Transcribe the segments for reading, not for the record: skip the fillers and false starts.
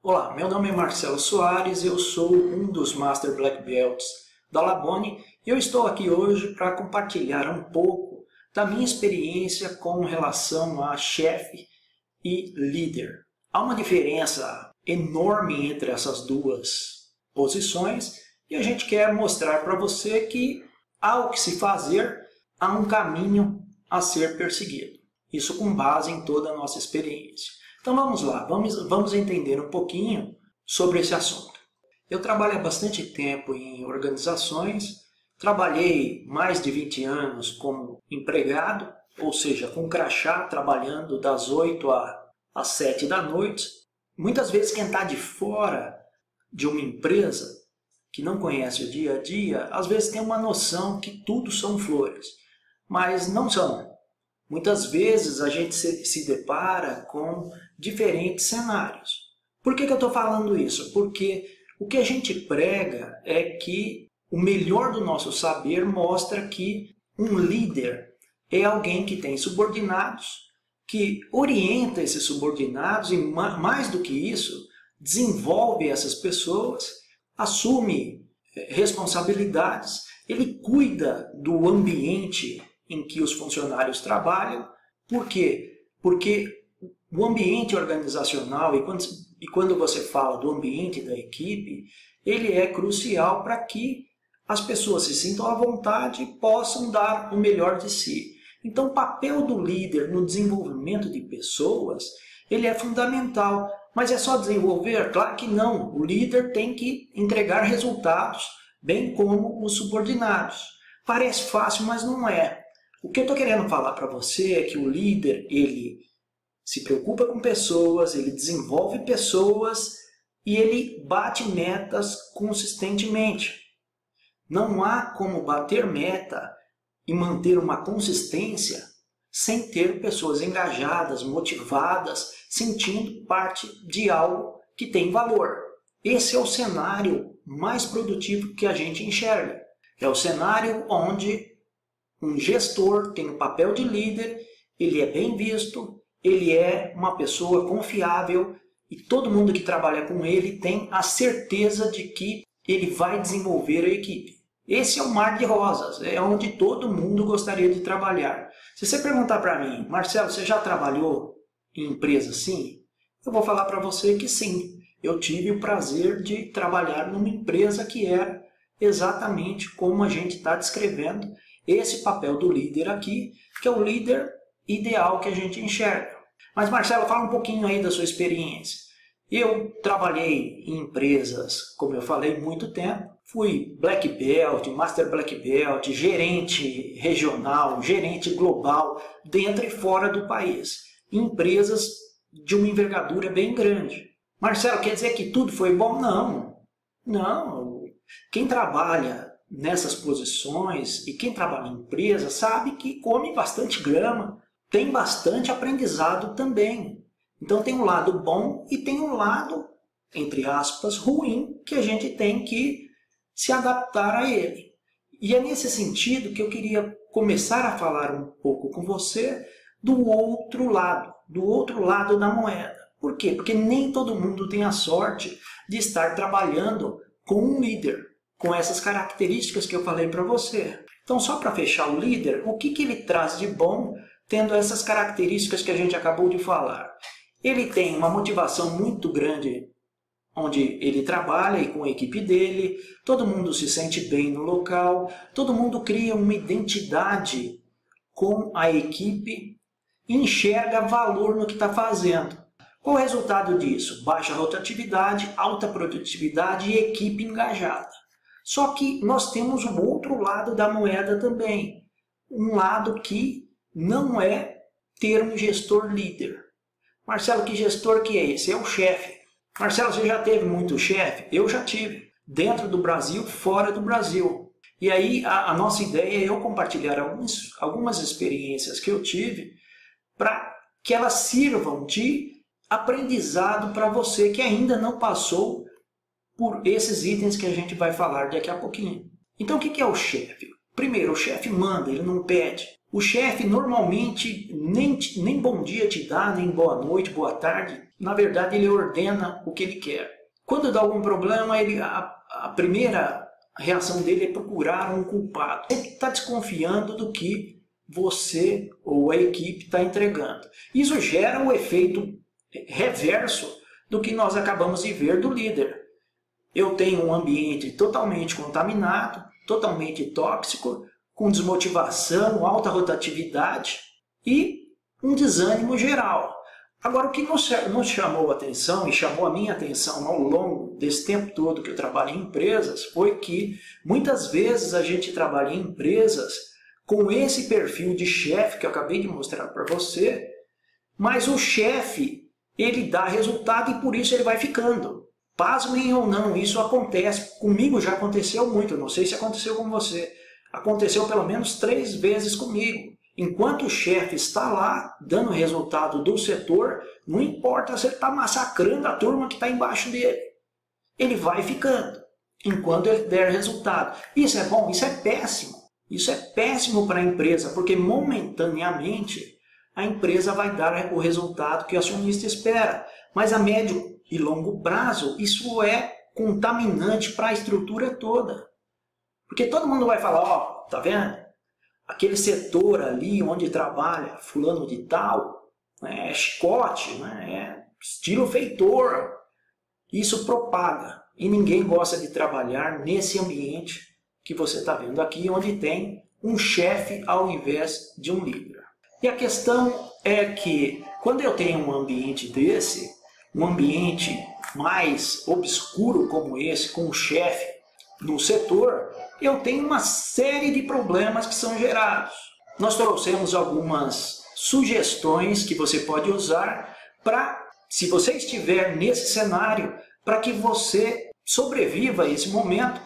Olá, meu nome é Marcelo Soares, eu sou um dos Master Black Belts da Labone e eu estou aqui hoje para compartilhar um pouco da minha experiência com relação a chefe e líder. Há uma diferença enorme entre essas duas posições e a gente quer mostrar para você que há o que se fazer, há um caminho a ser perseguido. Isso com base em toda a nossa experiência. Então vamos lá, vamos entender um pouquinho sobre esse assunto. Eu trabalho há bastante tempo em organizações, trabalhei mais de 20 anos como empregado, ou seja, com crachá, trabalhando das 8 às 7 da noite. Muitas vezes quem está de fora de uma empresa, que não conhece o dia a dia, às vezes tem uma noção que tudo são flores, mas não são. Muitas vezes a gente se depara com diferentes cenários. Por que eu estou falando isso? Porque o que a gente prega é que o melhor do nosso saber mostra que um líder é alguém que tem subordinados, que orienta esses subordinados e, mais do que isso, desenvolve essas pessoas, assume responsabilidades, ele cuida do ambiente em que os funcionários trabalham. Por quê? Porque o ambiente organizacional, e quando você fala do ambiente da equipe, ele é crucial para que as pessoas se sintam à vontade e possam dar o melhor de si. Então, o papel do líder no desenvolvimento de pessoas, ele é fundamental. Mas é só desenvolver? Claro que não. O líder tem que entregar resultados, bem como os subordinados. Parece fácil, mas não é. O que eu estou querendo falar para você é que o líder, ele se preocupa com pessoas, ele desenvolve pessoas e ele bate metas consistentemente. Não há como bater meta e manter uma consistência sem ter pessoas engajadas, motivadas, sentindo parte de algo que tem valor. Esse é o cenário mais produtivo que a gente enxerga. É o cenário onde um gestor tem o papel de líder, ele é bem visto, ele é uma pessoa confiável e todo mundo que trabalha com ele tem a certeza de que ele vai desenvolver a equipe. Esse é o mar de rosas, é onde todo mundo gostaria de trabalhar. Se você perguntar para mim, Marcelo, você já trabalhou em empresa assim? Eu vou falar para você que sim. Eu tive o prazer de trabalhar numa empresa que era exatamente como a gente está descrevendo esse papel do líder aqui, que é o líder ideal que a gente enxerga. Mas Marcelo, fala um pouquinho aí da sua experiência. Eu trabalhei em empresas, como eu falei, muito tempo. Fui Black Belt, Master Black Belt, gerente regional, gerente global, dentro e fora do país. Em empresas de uma envergadura bem grande. Marcelo, quer dizer que tudo foi bom? Não. Não. Quem trabalha nessas posições e quem trabalha em empresa sabe que come bastante grama, tem bastante aprendizado também. Então tem um lado bom e tem um lado, entre aspas, ruim, que a gente tem que se adaptar a ele. E é nesse sentido que eu queria começar a falar um pouco com você do outro lado da moeda. Por quê? Porque nem todo mundo tem a sorte de estar trabalhando com um líder, com essas características que eu falei para você. Então, só para fechar o líder, o que ele traz de bom tendo essas características que a gente acabou de falar? Ele tem uma motivação muito grande onde ele trabalha e com a equipe dele, todo mundo se sente bem no local, todo mundo cria uma identidade com a equipe e enxerga valor no que está fazendo. Qual é o resultado disso? Baixa rotatividade, alta produtividade e equipe engajada. Só que nós temos um outro lado da moeda também. Um lado que não é ter um gestor líder. Marcelo, que gestor que é esse? É o chefe. Marcelo, você já teve muito chefe? Eu já tive. Dentro do Brasil, fora do Brasil. E aí a nossa ideia é eu compartilhar algumas experiências que eu tive para que elas sirvam de aprendizado para você que ainda não passou por esses itens que a gente vai falar daqui a pouquinho. Então o que é o chefe? Primeiro, o chefe manda, ele não pede. O chefe normalmente nem bom dia te dá, nem boa noite, boa tarde. na verdade, ele ordena o que ele quer. Quando dá algum problema, a primeira reação dele é procurar um culpado. Ele está desconfiando do que você ou a equipe está entregando. Isso gera o efeito reverso do que nós acabamos de ver do líder. Eu tenho um ambiente totalmente contaminado, totalmente tóxico, com desmotivação, alta rotatividade e um desânimo geral. Agora, o que nos chamou a atenção e chamou a minha atenção ao longo desse tempo todo que eu trabalho em empresas foi que muitas vezes a gente trabalha em empresas com esse perfil de chefe que eu acabei de mostrar para você, mas o chefe, ele dá resultado e por isso ele vai ficando. Pasmem ou não, isso acontece. Comigo já aconteceu muito, não sei se aconteceu com você. Aconteceu pelo menos 3 vezes comigo. Enquanto o chefe está lá, dando resultado do setor, não importa se ele está massacrando a turma que está embaixo dele. Ele vai ficando, enquanto ele der resultado. Isso é bom? Isso é péssimo. Isso é péssimo para a empresa, porque momentaneamente a empresa vai dar o resultado que o acionista espera. Mas a médio e longo prazo, isso é contaminante para a estrutura toda. Porque todo mundo vai falar, ó, tá vendo? Aquele setor ali onde trabalha fulano de tal, né, é chicote, né, é estilo feitor. Isso propaga e ninguém gosta de trabalhar nesse ambiente que você está vendo aqui, onde tem um chefe ao invés de um líder. E a questão é que quando eu tenho um ambiente desse, um ambiente mais obscuro como esse, com um chefe no setor, eu tenho uma série de problemas que são gerados. Nós trouxemos algumas sugestões que você pode usar para, se você estiver nesse cenário, para que você sobreviva a esse momento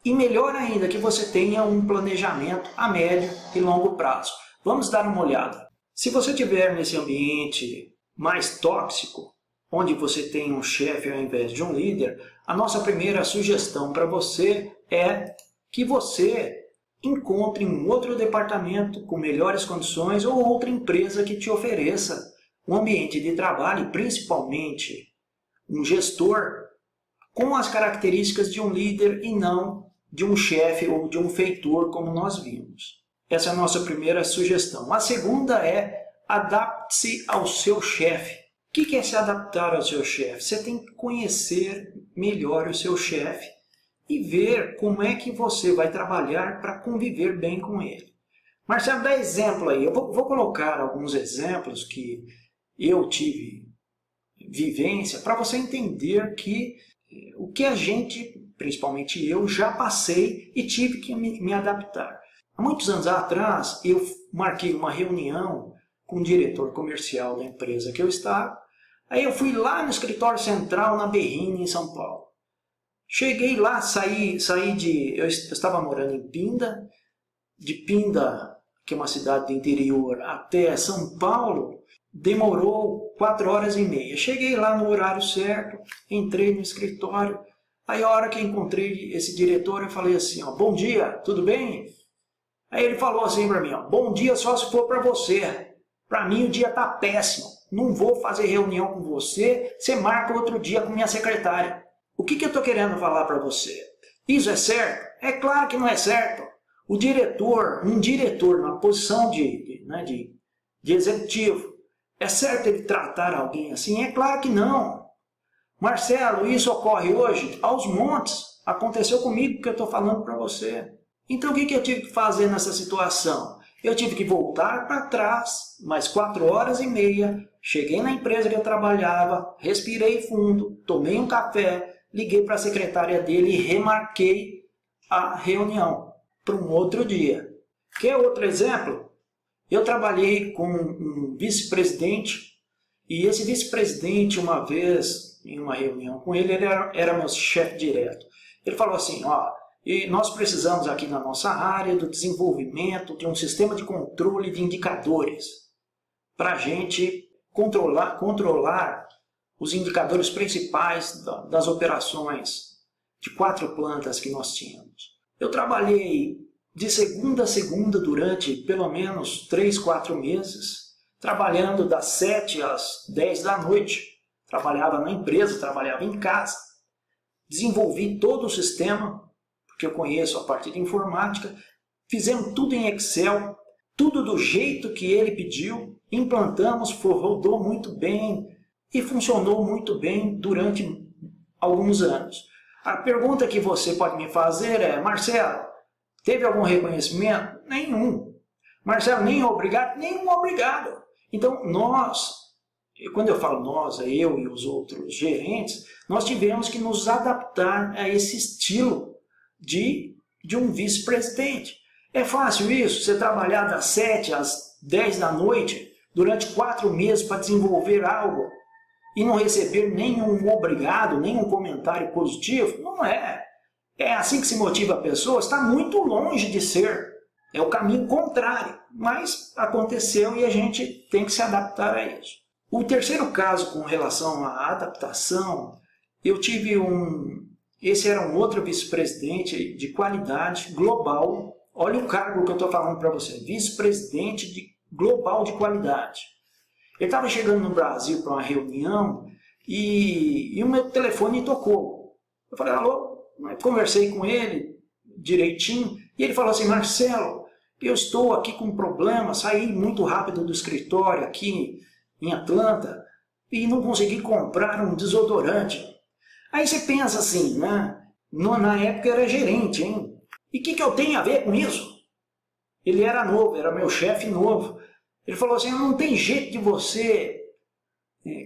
e melhor ainda, que você tenha um planejamento a médio e longo prazo. Vamos dar uma olhada. Se você estiver nesse ambiente mais tóxico, onde você tem um chefe ao invés de um líder, a nossa primeira sugestão para você é que você encontre um outro departamento com melhores condições ou outra empresa que te ofereça um ambiente de trabalho e principalmente um gestor com as características de um líder e não de um chefe ou de um feitor como nós vimos. Essa é a nossa primeira sugestão. A segunda é adapte-se ao seu chefe. O que é se adaptar ao seu chefe? Você tem que conhecer melhor o seu chefe e ver como é que você vai trabalhar para conviver bem com ele. Marcelo, dá exemplo aí. Eu vou colocar alguns exemplos que eu tive vivência para você entender que o que a gente, principalmente eu, já passei e tive que me adaptar. Há muitos anos atrás, eu marquei uma reunião com o diretor comercial da empresa que eu estava. Aí eu fui lá no escritório central, na Berrini, em São Paulo. Cheguei lá, eu estava morando em Pinda, de Pinda, que é uma cidade do interior, até São Paulo, demorou 4h30. Cheguei lá no horário certo, entrei no escritório. Aí a hora que encontrei esse diretor, eu falei assim, ó, bom dia, tudo bem? Aí ele falou assim para mim, ó, bom dia só se for para você. Para mim o dia está péssimo. Não vou fazer reunião com você, você marca outro dia com minha secretária. O que eu estou querendo falar para você? Isso é certo? É claro que não é certo. Um diretor na posição de executivo, é certo ele tratar alguém assim? É claro que não. Marcelo, isso ocorre hoje aos montes. Aconteceu comigo que eu estou falando para você. Então o que eu tive que fazer nessa situação? Eu tive que voltar para trás, mais 4h30, cheguei na empresa que eu trabalhava, respirei fundo, tomei um café, liguei para a secretária dele e remarquei a reunião para um outro dia. Quer outro exemplo? Eu trabalhei com um vice-presidente e esse vice-presidente, uma vez, em uma reunião com ele, ele era meu chefe direto. Ele falou assim, ó, e nós precisamos aqui na nossa área do desenvolvimento de um sistema de controle de indicadores para a gente controlar os indicadores principais das operações de 4 plantas que nós tínhamos. Eu trabalhei de segunda a segunda durante pelo menos 3, 4 meses, trabalhando das 7 às 10 da noite, trabalhava na empresa, trabalhava em casa. Desenvolvi todo o sistema, porque eu conheço a parte de informática. Fizemos tudo em Excel, tudo do jeito que ele pediu. Implantamos, rodou muito bem e funcionou muito bem durante alguns anos. A pergunta que você pode me fazer é: Marcelo, teve algum reconhecimento? Nenhum. Marcelo, nem obrigado? Nenhum obrigado. Então, quando eu falo nós, é eu e os outros gerentes, nós tivemos que nos adaptar a esse estilo de um vice-presidente. É fácil isso? Você trabalhar das 7 às 10 da noite durante 4 meses para desenvolver algo e não receber nenhum obrigado, nenhum comentário positivo? Não é. É assim que se motiva a pessoa? Está muito longe de ser. É o caminho contrário. Mas aconteceu e a gente tem que se adaptar a isso. O terceiro caso com relação à adaptação, eu tive esse era um outro vice-presidente de qualidade global. Olha o cargo que eu estou falando para você, vice-presidente global de qualidade. Ele estava chegando no Brasil para uma reunião e o meu telefone tocou. Eu falei: alô? Conversei com ele direitinho e ele falou assim: Marcelo, eu estou aqui com um problema, saí muito rápido do escritório aqui em Atlanta e não consegui comprar um desodorante. Aí você pensa assim, né? Na época eu era gerente, hein? E o que eu tenho a ver com isso? Ele era novo, era meu chefe novo. Ele falou assim: não tem jeito de você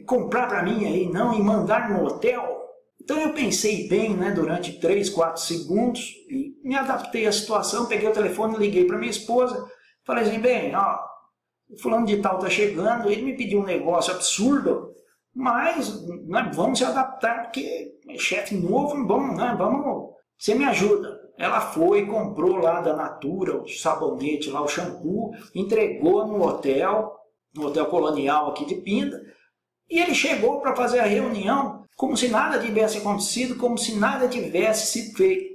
comprar para mim aí não e mandar no hotel? Então eu pensei bem, né, durante 3, 4 segundos e me adaptei à situação, peguei o telefone, liguei para minha esposa, falei assim: bem, ó, o fulano de tal está chegando, ele me pediu um negócio absurdo, mas vamos se adaptar, porque é chefe novo, vamos, você me ajuda. Ela foi, comprou lá da Natura o sabonete, lá o shampoo, entregou no Hotel Colonial aqui de Pinda, e ele chegou para fazer a reunião como se nada tivesse acontecido, como se nada tivesse sido feito.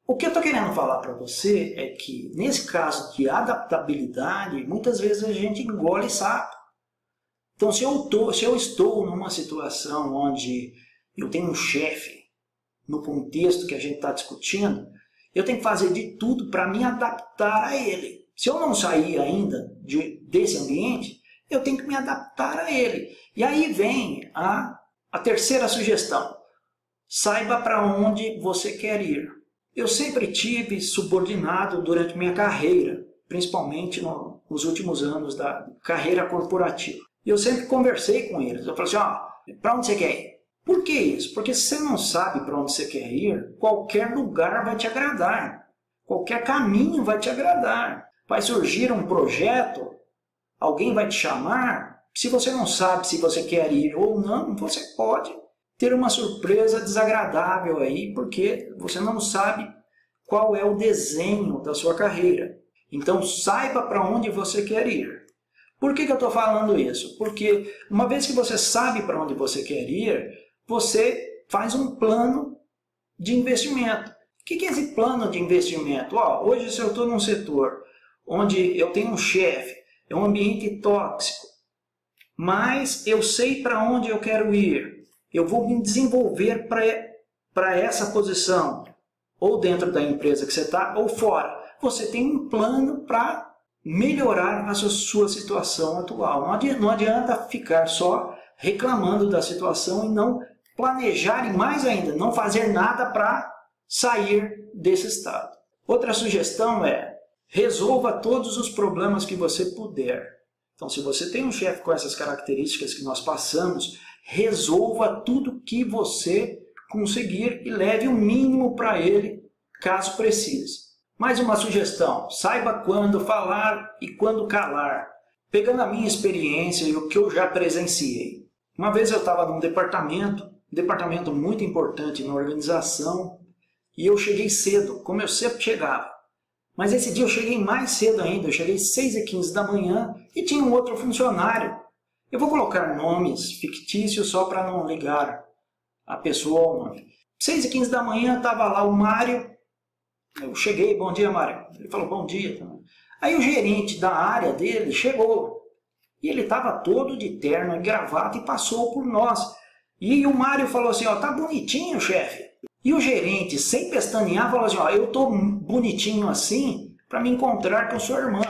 O que eu estou querendo falar para você é que, nesse caso de adaptabilidade, muitas vezes a gente engole sapo. Então, se eu estou numa situação onde eu tenho um chefe, no contexto que a gente está discutindo, eu tenho que fazer de tudo para me adaptar a ele. Se eu não sair ainda desse ambiente, eu tenho que me adaptar a ele. E aí vem a terceira sugestão: saiba para onde você quer ir. Eu sempre tive subordinado durante minha carreira, principalmente nos últimos anos da carreira corporativa. E eu sempre conversei com eles. Eu falei assim: para onde você quer ir? Por que isso? Porque se você não sabe para onde você quer ir, qualquer lugar vai te agradar. Qualquer caminho vai te agradar. Vai surgir um projeto, alguém vai te chamar. Se você não sabe se você quer ir ou não, você pode ter uma surpresa desagradável aí, porque você não sabe qual é o desenho da sua carreira. Então, saiba para onde você quer ir. Por que eu estou falando isso? Porque uma vez que você sabe para onde você quer ir, você faz um plano de investimento. O que é esse plano de investimento? Hoje, se eu estou num setor onde eu tenho um chefe, é um ambiente tóxico, mas eu sei para onde eu quero ir, eu vou me desenvolver para essa posição, ou dentro da empresa que você está, ou fora. Você tem um plano para melhorar a sua situação atual. Não adianta ficar só reclamando da situação e não planejar, e mais ainda, não fazer nada para sair desse estado. Outra sugestão é: resolva todos os problemas que você puder. Então, se você tem um chefe com essas características que nós passamos, resolva tudo que você conseguir e leve o mínimo para ele, caso precise. Mais uma sugestão: saiba quando falar e quando calar. Pegando a minha experiência e o que eu já presenciei. Uma vez eu estava num departamento muito importante na organização, e eu cheguei cedo, como eu sempre chegava. Mas esse dia eu cheguei mais cedo ainda, eu cheguei às 6h15 da manhã e tinha um outro funcionário. Eu vou colocar nomes fictícios só para não ligar a pessoa ao nome. 6h15 da manhã estava lá o Mário. Eu cheguei: bom dia, Mário. Ele falou: bom dia. Aí o gerente da área dele chegou. E ele estava todo de terno e gravata e passou por nós. E o Mário falou assim, ó, tá bonitinho, chefe. E o gerente, sem pestanear, falou assim, ó, eu tô bonitinho assim para me encontrar com sua irmã.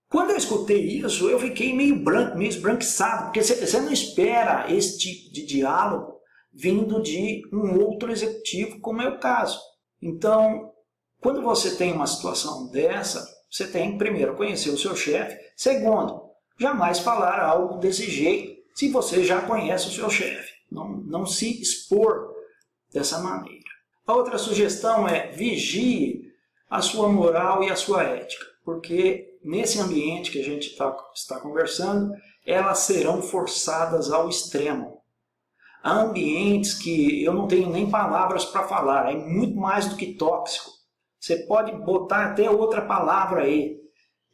Quando eu escutei isso, eu fiquei meio branco, meio esbranquiçado, porque você não espera esse tipo de diálogo vindo de um outro executivo, como é o caso. Então, quando você tem uma situação dessa, você tem, primeiro, conhecer o seu chefe. Segundo, jamais falar algo desse jeito, se você já conhece o seu chefe. Não se expor dessa maneira. A outra sugestão é vigie a sua moral e a sua ética, porque nesse ambiente que a gente está conversando, elas serão forçadas ao extremo. Há ambientes que eu não tenho nem palavras para falar, é muito mais do que tóxico. Você pode botar até outra palavra aí.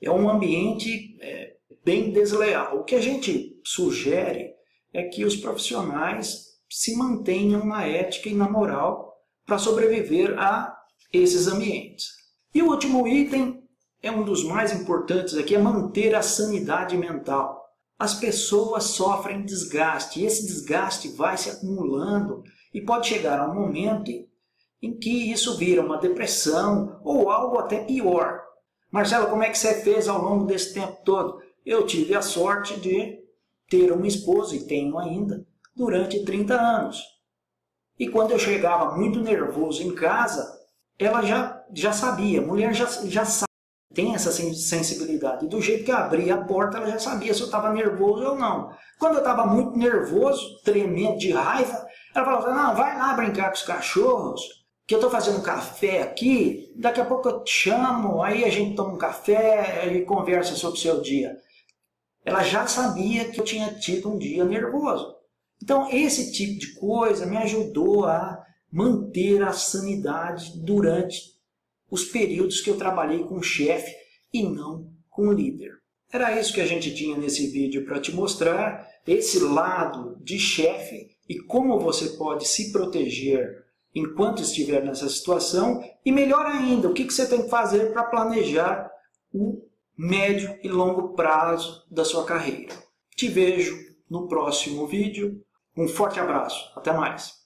É um ambiente bem desleal. O que a gente sugere é que os profissionais se mantenham na ética e na moral para sobreviver a esses ambientes. E o último item é um dos mais importantes aqui, é manter a sanidade mental. As pessoas sofrem desgaste e esse desgaste vai se acumulando e pode chegar a um momento em que isso vira uma depressão ou algo até pior. Marcelo, como é que você fez ao longo desse tempo todo? Eu tive a sorte de ter uma esposa, e tenho ainda, durante 30 anos. E quando eu chegava muito nervoso em casa, ela já sabia, a mulher já sabe, tem essa sensibilidade. Do jeito que eu abria a porta, ela já sabia se eu estava nervoso ou não. Quando eu estava muito nervoso, tremendo de raiva, ela falava, não, vai lá brincar com os cachorros, que eu estou fazendo café aqui, daqui a pouco eu te chamo, aí a gente toma um café e conversa sobre o seu dia. Ela já sabia que eu tinha tido um dia nervoso. Então, esse tipo de coisa me ajudou a manter a sanidade durante os períodos que eu trabalhei com o chefe e não com o líder. Era isso que a gente tinha nesse vídeo para te mostrar, esse lado de chefe e como você pode se proteger enquanto estiver nessa situação e, melhor ainda, o que você tem que fazer para planejar o médio e longo prazo da sua carreira. Te vejo no próximo vídeo. Um forte abraço. Até mais.